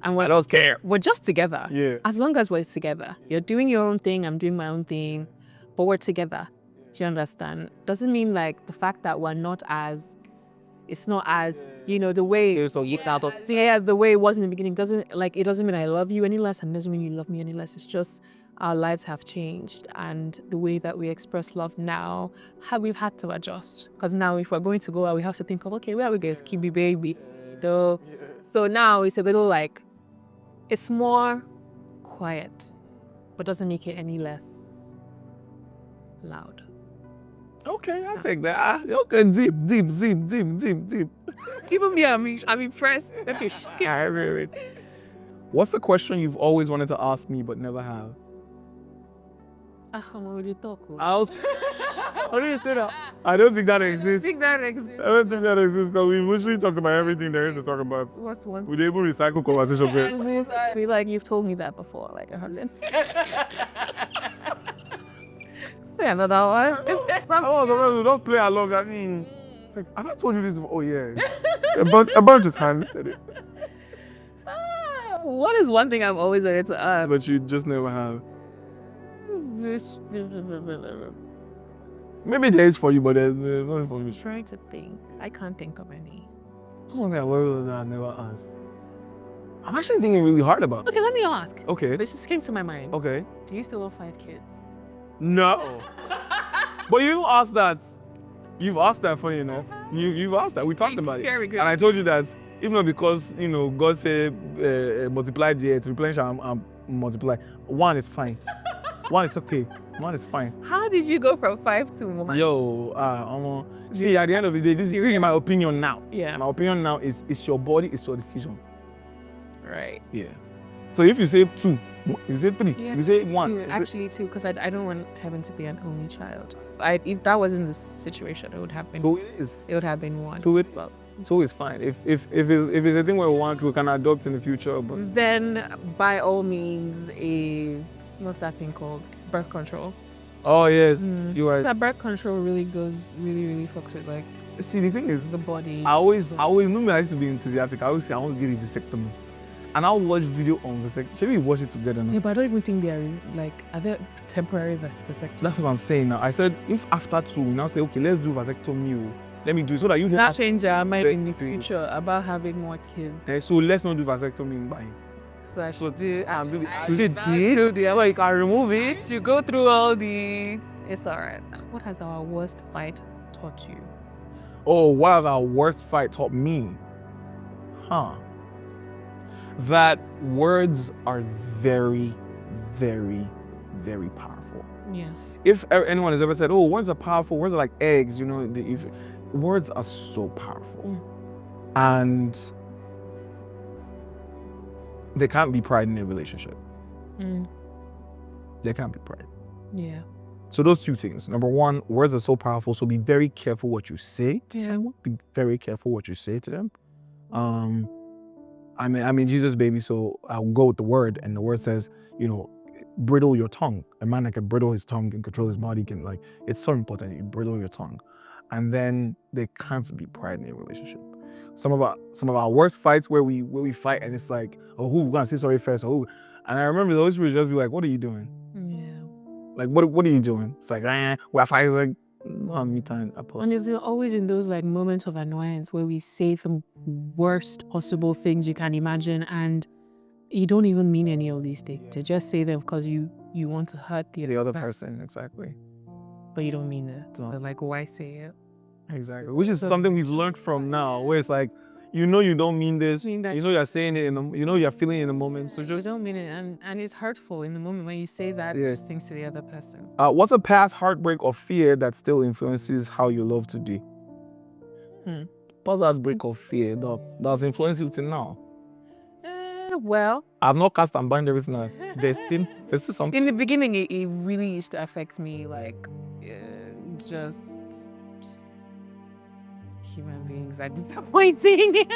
And I don't care. We're just together. Yeah. As long as we're together. You're doing your own thing, I'm doing my own thing, but we're together. Do you understand? Doesn't mean like the fact that we're not as, it's not as, you know, the way the way it was in the beginning it doesn't mean I love you any less, and it doesn't mean you love me any less. It's just our lives have changed, and the way that we express love now, we've had to adjust. Because now if we're going to go out, we have to think of, okay, where are we going to keep the baby? So now it's a little like, it's more quiet, but doesn't make it any less loud. Okay, I take that. Okay, deep. Even me, I'm impressed. What's the question you've always wanted to ask me but never have? I'm already talking. How do you say that? I don't think that exists. I don't think that exists because we usually talked about everything there is to talk about. What's one? We're able to recycle conversation first. I feel like you've told me that before, like 100. Say another one. Oh, don't play along. I mean, it's like, have I told you this before? Oh, yeah. a bunch of times said it. What is one thing I've always wanted to ask? But you just never have. Maybe there is for you, but there's nothing for me. Trying to think. I can't think of any. What's one thing I never asked? I'm actually thinking really hard about. Okay, let me ask. Okay. This just came to my mind. Okay. Do you still want 5 kids? No. But you asked that. You've asked that, funny enough. You've asked that. We talked about it. Very good. And I told you that, if not because, you know, God said, multiply the earth, replenish and multiply. 1 is fine. 1 is okay. 1 is fine. How did you go from 5 to 1? Yo, see, at the end of the day, this is really my opinion now. Yeah. My opinion now is, it's your body, it's your decision. Right. Yeah. So if you say 2, if you say 3, Yeah. if you say 1. Actually 2, because I don't want heaven to be an only child. If that wasn't the situation, it would have been. So it is. It would have been 1. So it was. So it's fine. If it's a thing where we can adopt in the future, but then by all means, what's that thing called? Birth control. Oh yes, you are. That birth control really goes really fucks with like. See, the thing is, the body. I always normally I used to be enthusiastic. I always say I want to get a vasectomy, and I'll watch video on vasectomy. Should we watch it together now? Yeah, but I don't even think are there temporary vasectomy? That's what I'm saying now. I said if after 2 we now say okay, let's do vasectomy. Let me do it so that you not change our mind in the future about having more kids. So let's not do vasectomy by. So I should do. I should do. Well, you can remove it. You go through all the. It's alright. What has our worst fight taught you? Oh, what has our worst fight taught me? That words are very, very, very powerful. Yeah. If anyone has ever said, "Oh, words are powerful," words are like eggs, you know. Words are so powerful, and there can't be pride in a relationship. There can't be pride. Yeah. So those 2 things. Number 1, words are so powerful, so be very careful what you say to someone. Be very careful what you say to them. I mean, Jesus, baby. So I'll go with the word, and the word says, you know, bridle your tongue. A man that can bridle his tongue, can control his body, can like, it's so important. You bridle your tongue. And then there can't be pride in a relationship. Some of our worst fights where we fight and it's like, oh, who's gonna say sorry first? Oh, and I remember those people just be like, what are you doing? Yeah. Like, what are you doing? It's like, we're fighting. Like, no, me time. And it's always in those like moments of annoyance where we say the worst possible things you can imagine, and you don't even mean any of these things. To just say them because you want to hurt the other person, exactly. But you don't mean it. So, like, why say it? Exactly. Which is something we've learned from now, where it's like, you know you don't mean this. You know you're saying it you're feeling it in the moment. So just, you don't mean it, and it's hurtful in the moment when you say that those things to the other person. What's a past heartbreak or fear that still influences how you love today? Past heartbreak or fear that's influenced you till now. Well, I've not cast and bind everything now. There's still something. In the beginning, it really used to affect me, like, just human beings are disappointing.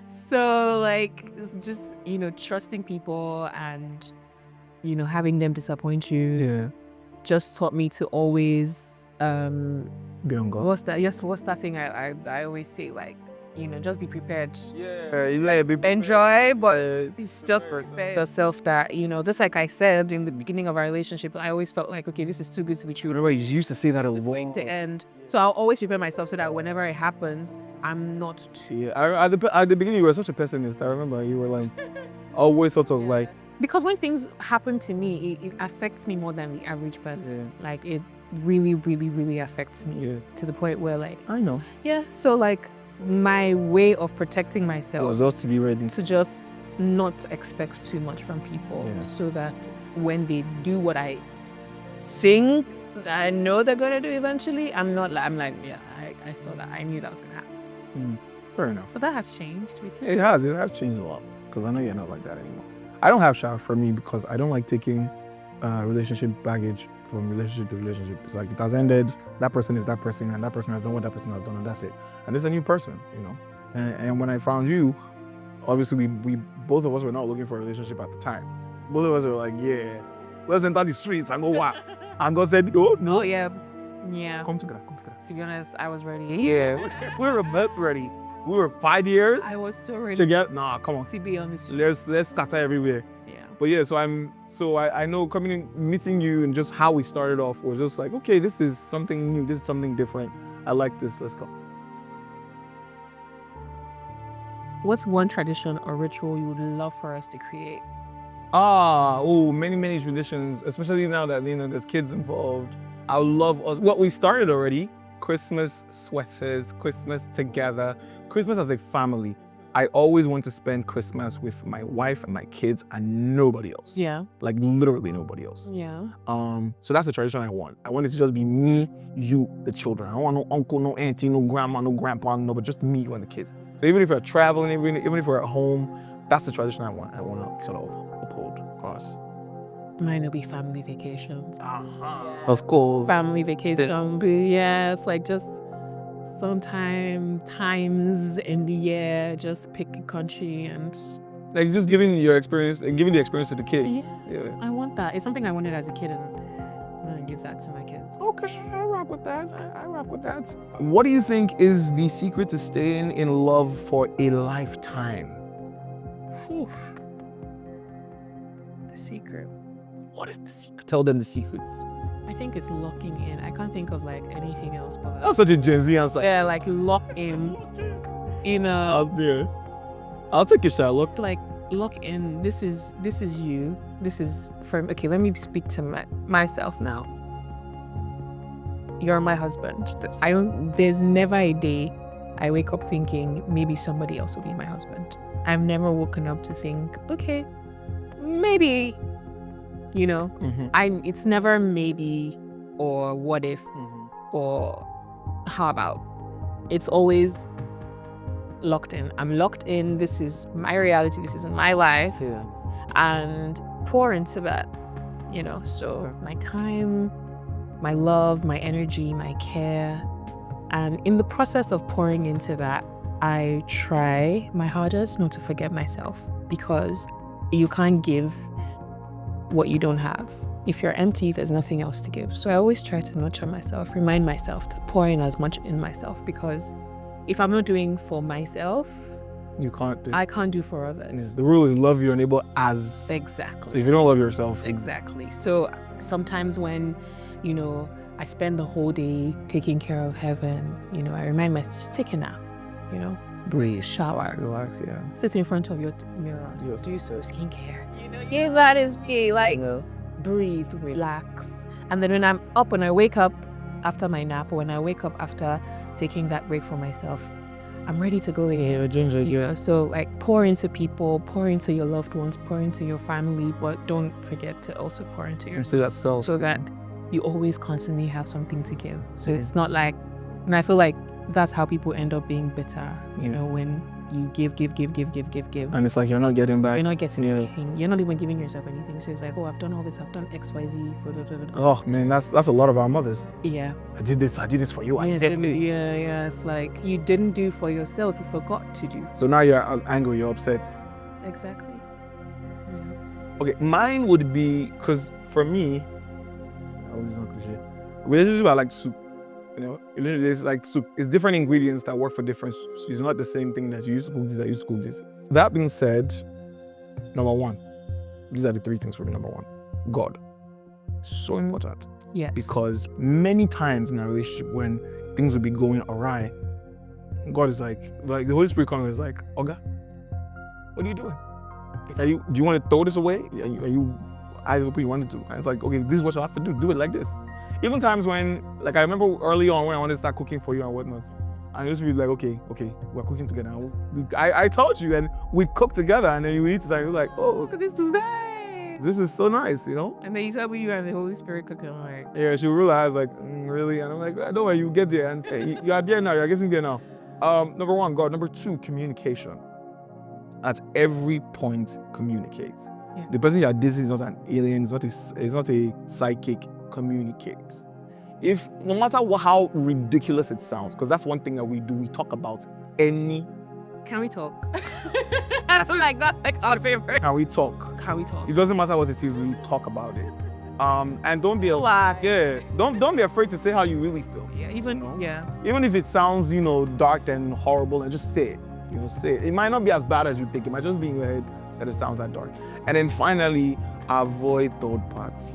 So, like, it's just, trusting people and, having them disappoint you just taught me to always be on guard. What's that thing I always say, like, just be prepared. Be enjoy, but it's just prepare yourself that, just like I said in the beginning of our relationship, I always felt like, okay, this is too good to be true. You used to say that a lot. And so I'll always prepare myself so that whenever it happens, I'm not too... At the beginning, you were such a pessimist. I remember you were like, always sort of like... Because when things happen to me, it affects me more than the average person. Like, it really, really, really affects me to the point where, like... I know. Yeah, so, like, my way of protecting myself was also to be ready to just not expect too much from people, so that when they do what I think I know they're gonna do eventually, I'm like, I saw that, I knew that was gonna happen. Fair enough. So that has changed with you. It has changed a lot, because I know you're not like that anymore. I don't have shower for me because I don't like taking relationship baggage from relationship to relationship. It's like, it has ended, that person is that person, and that person has done what that person has done, and that's it. And it's a new person, And when I found you, obviously we both of us were not looking for a relationship at the time. Both of us were like, let's enter the streets and go what? And God said, no. Yeah. Come together. To be honest, I was ready. Yeah, we were both ready. We were 5 years. I was so ready. To get, come on. To be on the street. Let's start everywhere. Yeah. But I know meeting you and just how we started off was just like, okay, this is something new, this is something different. I like this, let's go. What's one tradition or ritual you would love for us to create? Many traditions, especially now that there's kids involved. I would love us. What we started already: Christmas sweaters, Christmas together, Christmas as a family. I always want to spend Christmas with my wife and my kids and nobody else. Yeah. Like literally nobody else. Yeah. So that's the tradition I want. I want it to just be me, you, the children. I don't want no uncle, no auntie, no grandma, no grandpa, no, but just me, you, and the kids. So even if we're traveling, even if we're at home, that's the tradition I want. I want to sort of uphold for us. Mine will be family vacations. Of course. Family vacation. Yeah, it's like just times in the year, just pick a country and like just giving your experience and giving the experience to the kid. Yeah. I want that. It's something I wanted as a kid, and I'm gonna give that to my kids. Okay, I rock with that. What do you think is the secret to staying in love for a lifetime? The secret. What is the secret? Tell them the secrets. I think it's locking in. I can't think of like anything else but that's such a Gen Z answer. Yeah, like lock in. Out there. I'll take a shot. Look in. This is you. This is from. Okay, let me speak to myself now. You're my husband. There's never a day I wake up thinking maybe somebody else will be my husband. I've never woken up to think, okay, maybe. It's never maybe or what if or how about. It's always locked in. I'm locked in. This is my reality. This is my life. Yeah. And pour into that, So my time, my love, my energy, my care. And in the process of pouring into that, I try my hardest not to forget myself, because you can't give what you don't have. If you're empty, there's nothing else to give. So I always try to nurture myself, remind myself to pour in as much in myself, because if I'm not doing for myself, You can't do. I can't do for others. The rule is love your neighbor as. So Exactly. if you don't love yourself, Exactly. So sometimes when, I spend the whole day taking care of heaven, I remind myself, just take a nap, breathe, shower, relax. Yeah. sit in front of your mirror, Yes. do some skincare. Yeah, that is me. Like, breathe, relax. And then when I wake up after my nap, or when I wake up after taking that break for myself, I'm ready to go again. So like, pour into people, pour into your loved ones, pour into your family, but don't forget to also pour into yourself, so that you always constantly have something to give. So it's not like, and I feel like that's how people end up being bitter, when you give. And it's like you're not getting back. You're not getting anything. You're not even giving yourself anything. So it's like, oh, I've done all this, I've done X, Y, Z. Oh man, that's a lot of our mothers. Yeah. I did this for you. Yeah. It's like you didn't do for yourself, you forgot to do. So now you're angry, you're upset. Exactly. Okay, mine would be, because for me, this is not cliche. Relationships are like soup. It's like soup. It's different ingredients that work for different soups. It's not the same thing that you used to cook this, I used to cook this. That being said, number one, these are the three things for me. Number one, God. So important. Yes. Because many times in a relationship when things will be going awry, God is like the Holy Spirit comes and is like, Oga, what are you doing? Do you want to throw this away? Are you either what you wanted to? And it's like, okay, this is what you have to do it like this. Even times when, like, I remember early on when I wanted to start cooking for you and whatnot, and it used to be like, okay, we're cooking together. I told you, and we'd cook together, and then you eat it, and you're like, oh, This is nice. this is so nice, And then you tell me you have the Holy Spirit cooking, like. Yeah, she realized, like, really? And I'm like, I know when you get there, and you are there now, you're getting there now. Number one, God. Number two, communication. At every point, communicate. Yeah. The person you're dating is not an alien, it's not a psychic. Communicate. If no matter how ridiculous it sounds, because that's one thing that we do, we talk about any. Can we talk? That's like that. That's our favorite. Can we talk? It doesn't matter what it is, we talk about it. And don't be don't be afraid to say how you really feel. Yeah, Even if it sounds, dark and horrible, and just say it. Say it. It might not be as bad as you think. It might just be in your head that it sounds that dark. And then finally, avoid third party.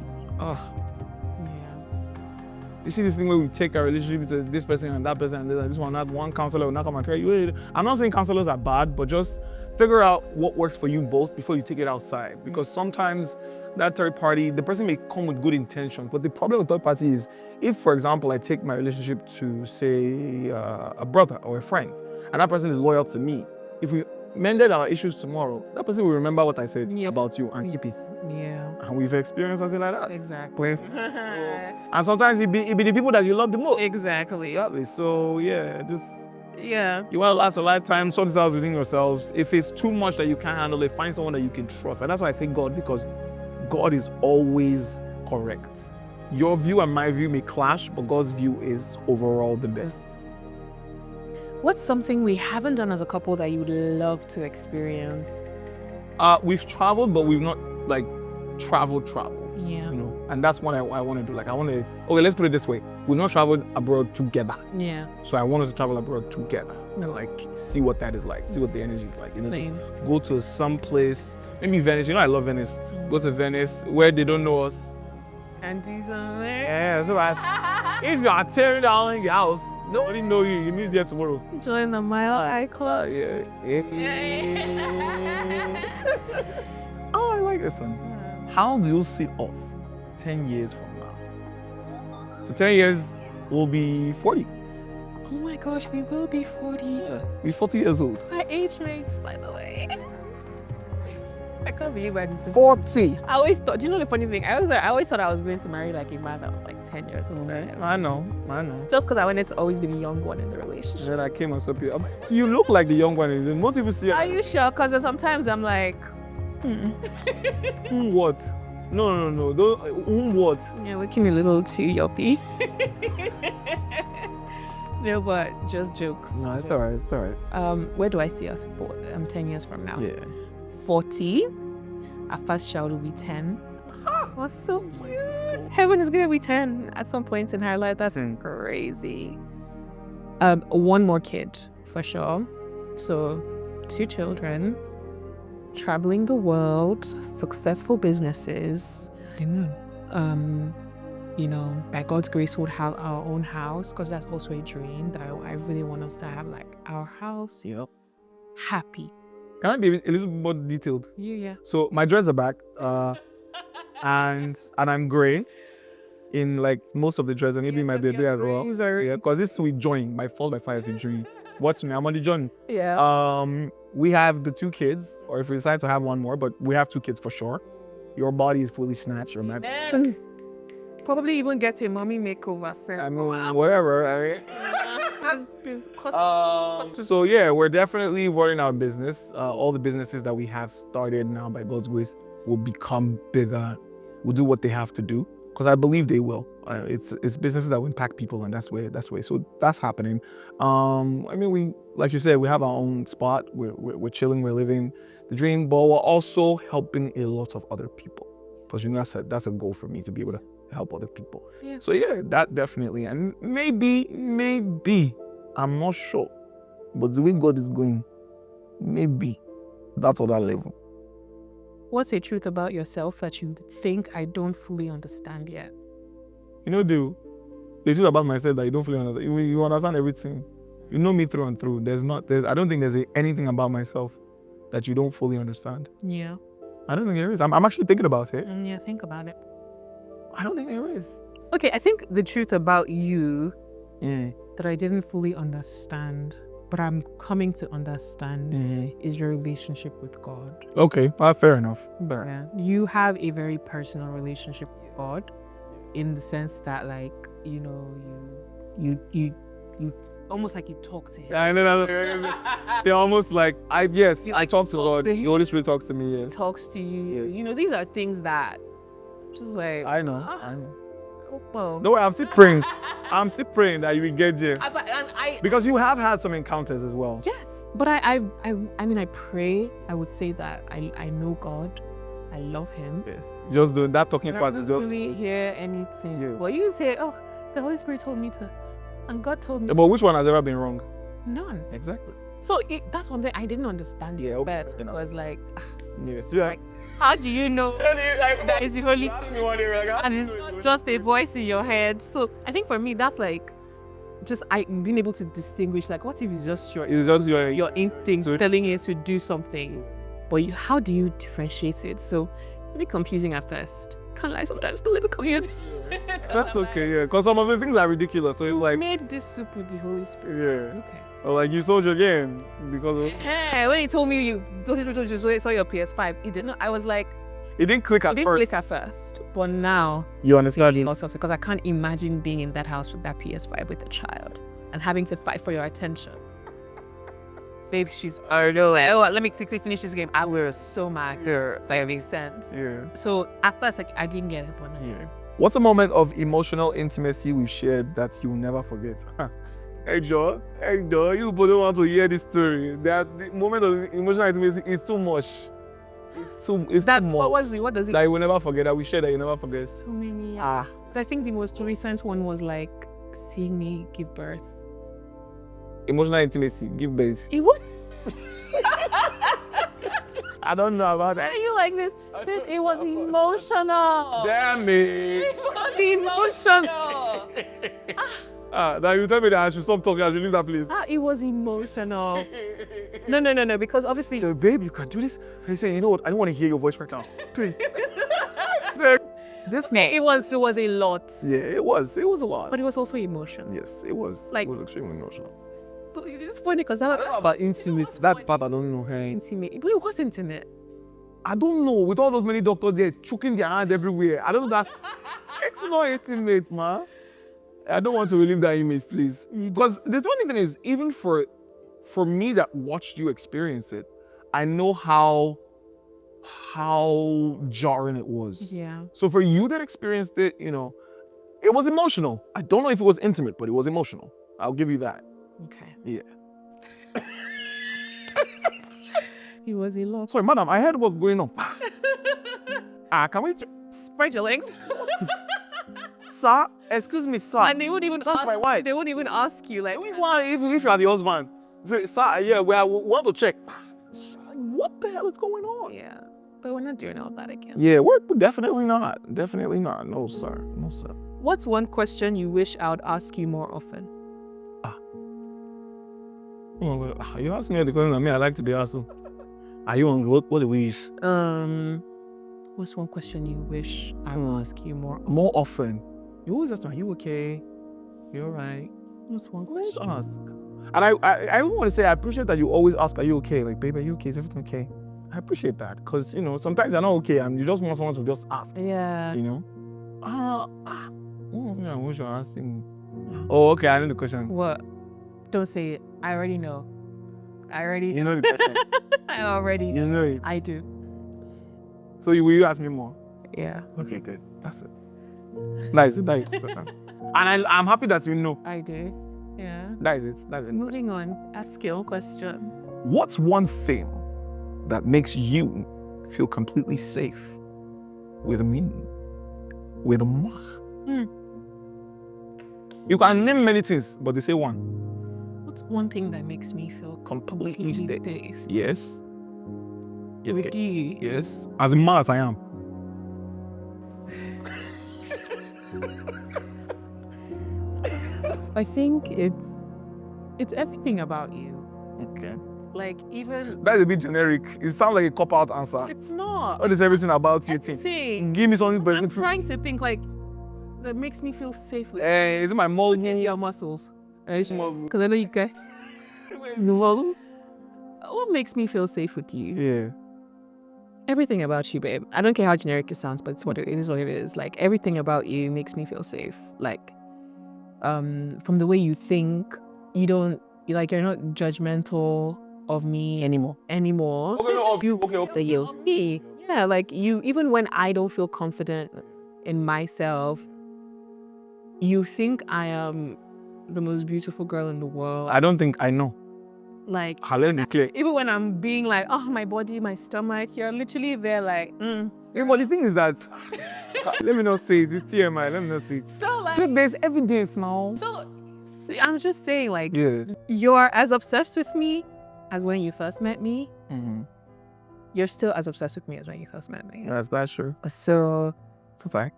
You see this thing where we take our relationship to this person and that person and this one, that one counselor will not come and tell you. I'm not saying counselors are bad, but just figure out what works for you both before you take it outside. Because sometimes that third party, the person may come with good intentions, but the problem with third party is, if, for example, I take my relationship to, say, a brother or a friend, and that person is loyal to me, if we mended our issues tomorrow, that person will remember what I said about you and keep it. Yeah. And we've experienced something like that. Exactly. And sometimes it be the people that you love the most. Exactly. So you want to last a lifetime, sort it out within yourselves. If it's too much that you can't handle it, find someone that you can trust. And that's why I say God, because God is always correct. Your view and my view may clash, but God's view is overall the best. What's something we haven't done as a couple that you would love to experience? We've traveled, but we've not traveled. Yeah. And that's what I want to do. Okay, let's put it this way. We've not traveled abroad together. Yeah. So I want us to travel abroad together and see what that is like, see what the energy is like. Go to some place, maybe Venice. I love Venice. Go to Venice where they don't know us. And do something. Yeah, so if you are tearing down your house, nobody know you. You need there tomorrow. Join the Mile High Club. Yeah. Oh, I like this one. How do you see us 10 years from now? So 10 years, we'll be 40. Oh my gosh, we will be 40. Yeah, we're 40 years old. My age mates, by the way. I can't believe I just 40. I always thought, do you know the funny thing? I always thought I was going to marry a man that was 10 years old. I know. Just because I wanted to always be the young one in the relationship. Then I came and saw people. You look like the young one. Most people see. Are you sure? Because sometimes I'm like, what? No. What? Yeah, looking a little too yuppie. No, but just jokes. No, it's all right. Where do I see us 10 years from now? Yeah. 40. Our first child will be 10. was so cute. Heaven is gonna be 10 at some point in her life. That's crazy. One more kid for sure. So 2 children, traveling the world, successful businesses. You know, by God's grace, we'll have our own house, because that's also a dream that I really want us to have, like our house. Yep. Happy. Can I be a little more detailed? Yeah. So my dreads are back, and I'm grey in like most of the dreads, and maybe my baby as well. Yeah, because this will join my fall by fire is a dream. Watch me, I'm on the journey. Yeah. We have the 2 kids, or if we decide to have one more, but we have 2 kids for sure. Your body is fully snatched. Your man. Probably even get a mommy makeover. I mean, whatever. So yeah, we're definitely running our business. All the businesses that we have started now, by God's grace, will become bigger. Will do what they have to do, because I believe they will. It's businesses that will impact people, and that's way. So that's happening. I mean, we, like you said, we have our own spot. We're chilling. We're living the dream, but we're also helping a lot of other people, because you know that's a goal for me, to be able to help other people. Yeah. So yeah, that definitely, and maybe I'm not sure, but the way God is going, maybe that's other level. What's a truth about yourself that you think I don't fully understand yet? You know, the truth about myself that you don't fully understand. You understand everything. You know me through and through. I don't think there's anything about myself that you don't fully understand. Yeah. I don't think there is. I'm actually thinking about it. Yeah, think about it. I don't think there is. Okay, I think the truth about you that I didn't fully understand, but I'm coming to understand, is your relationship with God. Okay, fair enough. Yeah. You have a very personal relationship with God, in the sense that, like, you know, you almost like you talk to him. I know. They're almost like, I talk to God. The Holy Spirit talks to me. Yes. Talks to you. You know, these are things that just like I know. Well, No way, I'm still praying. I'm still praying that you will get there. I Because you have had some encounters as well. yes, but I mean, I pray. I would say that I know God. I love Him. Yes. Just doing that talking But I part is don't just. really hear anything. Yeah. Well, you say, oh, the Holy Spirit told me to, and God told me But which one has ever been wrong? none. Exactly. So that's one thing I didn't understand. Yeah, But it was like, Yes. Yeah. how do you know that is the Holy Spirit? And it's not just a voice in your head. So I think for me, that's like just being able to distinguish, like, what if it's just It's just your instinct telling you to do something, but how do you differentiate it? So a bit confusing at first. Can't lie, sometimes still a bit confusing. That's okay, yeah. Because some of the things are ridiculous. So it's You like, made this soup with the Holy Spirit. yeah. Okay. Or like you sold your game because of, Hey, when he told me you saw your PS5, it didn't. I was like, it didn't click it at didn't first. click at first, but now You understand? lots of, because I can't imagine being in that house with that PS5 with a child and having to fight for your attention. Babe, she's let me quickly finish this game. I was so mad. That makes sense. Yeah. So at first, like, I didn't get it, but now. Yeah. What's a moment of emotional intimacy we've shared that you'll never forget? Hey Joe, you both don't want to hear this story. That the moment of emotional intimacy is too much. It's too much. What does it? That you will never forget, that we share that you never forget. So many. Ah. I think the most recent one was like seeing me give birth. Emotional intimacy, give birth. It was. I don't know about that. Are you like this? It was emotional. Damn it. It was emotional. Now you tell me that I should stop talking, I should leave that place. It was emotional. No, because obviously. So babe, you can do this. He said, you know what? I don't want to hear your voice right now. Please. This man. It was a lot. Yeah, it was a lot. But it was also emotional. Yes, it was. Like, it was extremely emotional. But it's funny because that About intimate, that part I don't know. Hey. intimate. But it was intimate. I don't know. With all those many doctors there choking their hand everywhere, I don't know. It's not intimate, man. I don't want to relive that image, please. Because the funny thing is, even for me that watched you experience it, I know how jarring it was. Yeah. So for you that experienced it, you know, it was emotional. I don't know if it was intimate, but it was emotional. I'll give you that. Okay. Yeah. It was a lot. Sorry, madam, I heard what's going on. Can we spread your legs. Sir, excuse me, sir. And they wouldn't even That's ask, my wife. They wouldn't even ask you like, Why, if you are the husband? Say, sir, yeah, we want to check. Sir, what the hell is going on? yeah. But we're not doing all that again. Yeah, we're definitely not. Definitely not. No, sir. No, sir. What's one question you wish I would ask you more often? Are you asking me the question that me I like to be asked? Are you on what do we use? What's one question you wish I would ask you more often? More often? You always ask me, are you okay? You alright? What's one question? Always ask. And I want to say I appreciate that you always ask, are you okay? Like, baby, are you okay? Is everything okay? I appreciate that because, you know, sometimes you're not okay and you just want someone to just ask. Yeah. You know? What was you asking? Oh, okay, I know the question. What? Don't say it. I already know. You know the question. I already You know it. I do. So will you ask me more? Yeah. Okay, good. That's it. That is it. And I'm happy that you know. I do. Yeah. That is it. Moving on. At skill question. What's one thing that makes you feel completely safe with me? With moi? You can name many things, but they say one. What's one thing that makes me feel completely safe? Yes. With you? Yes. As mad as I am. I think it's everything about you. Okay. Like even That's a bit generic. It sounds like a cop-out answer. it's not. What is everything about you think? Everything. Give me something I'm specific. trying to think like that makes me feel safe with Is it my mold? your muscles. Muscle. Because I know you can. What makes me feel safe with you? Yeah. Everything about you, babe. I don't care how generic it sounds, but it's what it is. What it is. Like everything about you makes me feel safe. Like, from the way you think, you're not judgmental of me anymore. Okay, no, You okay. you me. Yeah, like you. Even when I don't feel confident in myself, you think I am the most beautiful girl in the world. I don't think I know. Like Let me clear. even when I'm being like, oh, my body, my stomach, you're literally there like, But the thing is that, let me not say it. It's TMI. Let me not say it. So like, There's evidence now. so see, I'm just saying like, Yeah. you're as obsessed with me as when you first met me. Mm-hmm. You're still as obsessed with me as when you first met me. That's true. So It's a fact.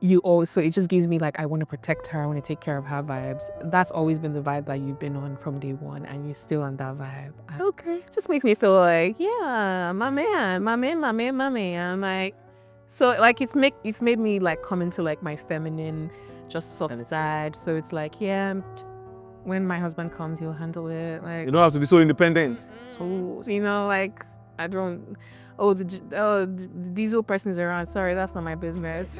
so it just gives me like, I want to protect her. I want to take care of her vibes. That's always been the vibe that you've been on from day one, and you're still on that vibe. Okay. It just makes me feel like, yeah, my man. Like, so like it's made me like come into like my feminine, just soft side. So it's like, yeah, when my husband comes, he'll handle it. Like, You don't have to be so independent. so you know, like I don't. The diesel person is around. Sorry, that's not my business.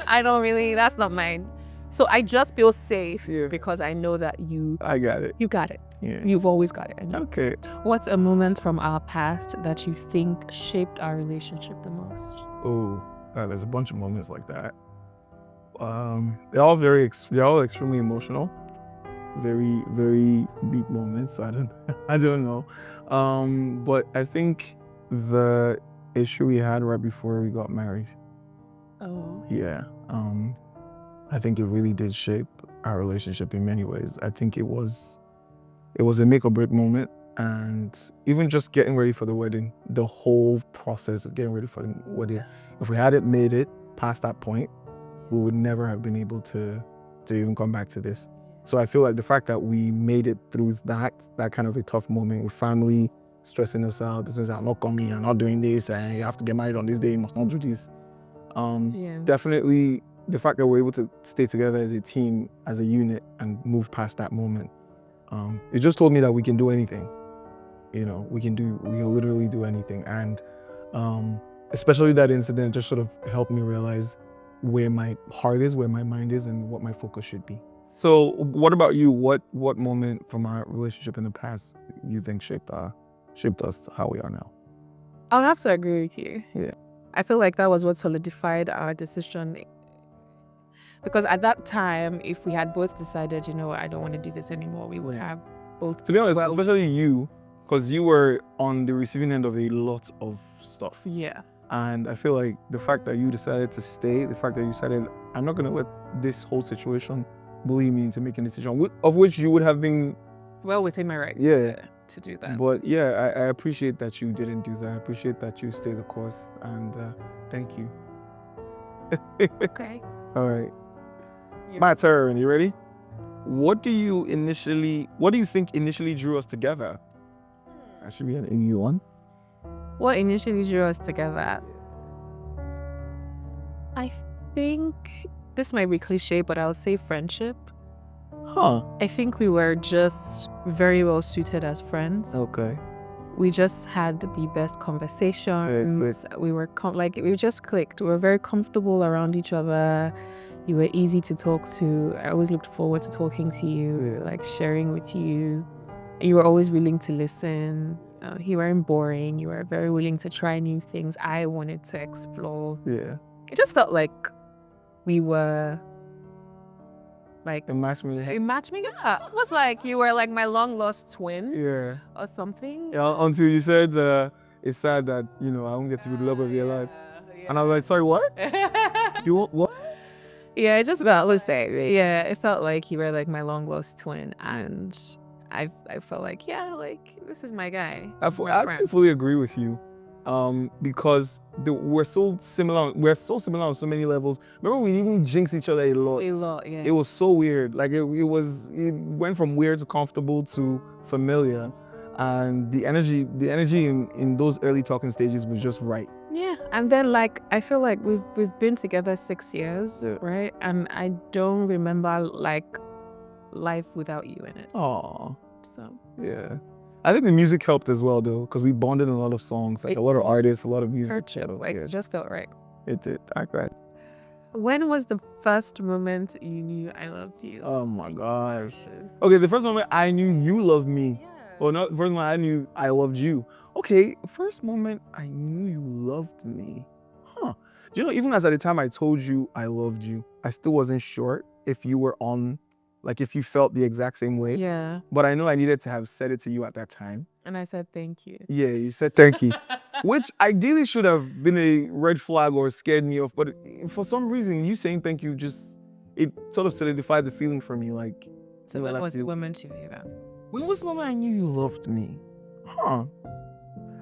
I don't really. That's not mine. So I just feel safe because I know that I got it. you got it. Yeah. You've always got it. Okay. What's a moment from our past that you think shaped our relationship the most? Oh, there's a bunch of moments like that. They're all extremely emotional, very, very deep moments. So I don't know. But I think the issue we had right before we got married. Oh. Yeah. I think it really did shape our relationship in many ways. I think it was a make or break moment, and even just getting ready for the wedding, the whole process of getting ready for the wedding. If we hadn't made it past that point, we would never have been able to even come back to this. So I feel like the fact that we made it through that kind of a tough moment with family stressing us out, this is I'm not coming, I'm not doing this, and you have to get married on this day, you must not do this. Definitely the fact that we're able to stay together as a team, as a unit, and move past that moment. It just told me that we can do anything. You know, we can literally do anything. And especially that incident just sort of helped me realize where my heart is, where my mind is, and what my focus should be. So what about you? What moment from our relationship in the past you think shaped us how we are now? I would have to agree with you. Yeah. I feel like that was what solidified our decision. Because at that time, if we had both decided, you know what, I don't want to do this anymore, we would have both. To be honest, especially you, because you were on the receiving end of a lot of stuff. Yeah. And I feel like the fact that you decided to stay, the fact that you decided, I'm not going to let this whole situation bully me into making a decision, of which you would have been well within my right. Yeah. To do that. But yeah, I appreciate that you didn't do that. I appreciate that you stayed the course, and thank you. Okay. All right. Yeah. My turn. You ready? What do you think initially drew us together? That should be an easy one. What initially drew us together? I think this might be cliche, but I'll say friendship. Huh. I think we were just very well suited as friends. Okay. We just had the best conversations. We were we just clicked. We were very comfortable around each other. You were easy to talk to. I always looked forward to talking to you, like sharing with you. You were always willing to listen. You weren't boring. You were very willing to try new things. I wanted to explore. Yeah. It just felt like we were like A match made in heaven. a match made. Yeah. It was like you were like my long lost twin Yeah. or something. Yeah. Until you said it's sad that I won't get to be the love of your life, and I was like, sorry, what? You want what? Yeah, it just felt the same. Yeah, it felt like you were like my long lost twin, and I felt like this is my guy. I fully agree with you, because we're so similar. We're so similar on so many levels. Remember, we even jinx each other a lot. A lot, yeah. It was so weird. Like it went from weird to comfortable to familiar, and the energy in those early talking stages was just right. Yeah, and then I feel like we've been together 6 years, right? And I don't remember life without you in it. Aww. So Yeah. I think the music helped as well, though, because we bonded in a lot of songs, like a lot of artists, a lot of music. It just felt right. It did. I cried. When was the first moment you knew I loved you? Oh my gosh. Okay, the first moment I knew you loved me. Yeah. Well, not the first moment I knew I loved you. Okay, first moment I knew you loved me. Huh. Do you know, even as at the time I told you I loved you, I still wasn't sure if you were on, if you felt the exact same way. Yeah. But I know I needed to have said it to you at that time. And I said thank you. Yeah, you said thank you. Which ideally should have been a red flag or scared me off. But for some reason, you saying thank you it sort of solidified the feeling for me. So when was the moment you knew that? When was the moment I knew you loved me? Huh.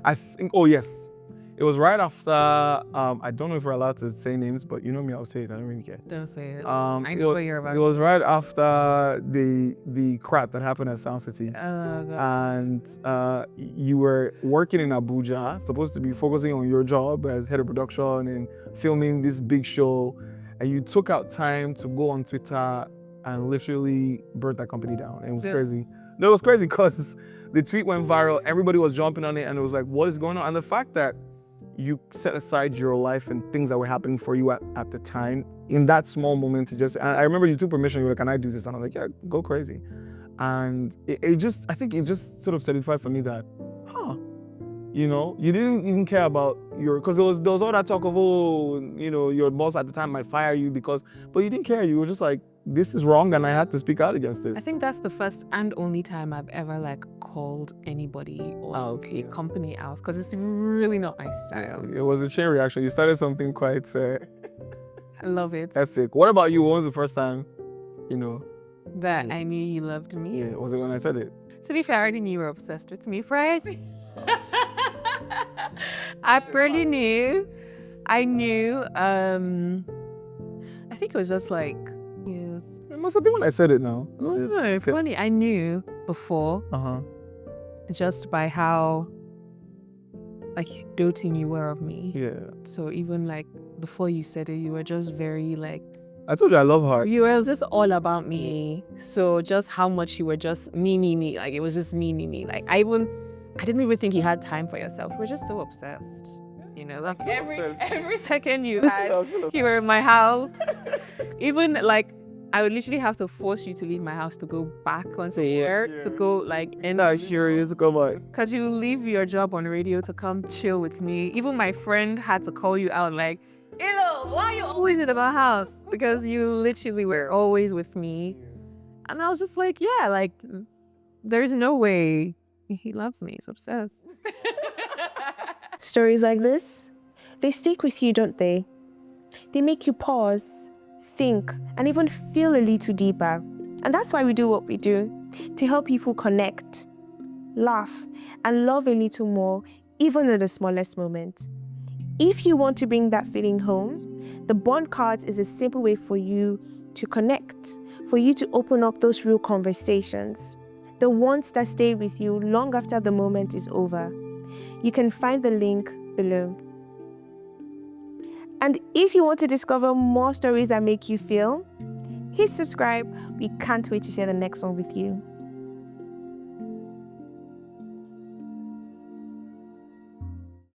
I think, oh yes. It was right after, I don't know if we're allowed to say names, but you know me, I'll say it, I don't really care. Don't say it. I know what you're about. It was right after the crap that happened at Sound City. Oh, God. And you were working in Abuja, supposed to be focusing on your job as head of production and filming this big show. And you took out time to go on Twitter and literally burnt that company down. And it was crazy. No, it was crazy because the tweet went viral. Everybody was jumping on it and it was like, what is going on? And the fact that you set aside your life and things that were happening for you at the time in that small moment to just, and I remember you took permission, you were like, can I do this? And I'm like, yeah, go crazy. And I think it just sort of solidified for me that, you didn't even care about because there was all that talk of, your boss at the time might fire you but you didn't care. You were just like, this is wrong and I had to speak out against this. I think that's the first and only time I've ever called anybody or a company out, because it's really not my style. It was a chain reaction. You started something quite... I love it. That's sick. What about you? When was the first time, that I knew you loved me? Yeah, was it when I said it? To be fair, I already knew you were obsessed with me, right? I pretty knew. I knew. I think it was just yes. It must have been when I said it now. No, funny. I knew before. Just by how doting you were of me. Yeah. So even before you said it, you were just very I told you I love her. You were just all about me. So just how much you were just me. It was just me. I didn't even think you had time for yourself. We were just so obsessed. Every second you were in my house. Even I would literally have to force you to leave my house to go back on somewhere to go because you leave your job on radio to come chill with me. Even my friend had to call you out Ilo, why are you always in my house? Because you literally were always with me. And I was just there's no way he loves me. He's obsessed. Stories like this, They stick with you, don't they? They make you pause, think, and even feel a little deeper. And that's why we do what we do, to help people connect, laugh, and love a little more, even in the smallest moment. If you want to bring that feeling home, the Bond cards is a simple way for you to connect, for you to open up those real conversations, the ones that stay with you long after the moment is over. You can find the link below. And if you want to discover more stories that make you feel, hit subscribe. We can't wait to share the next one with you.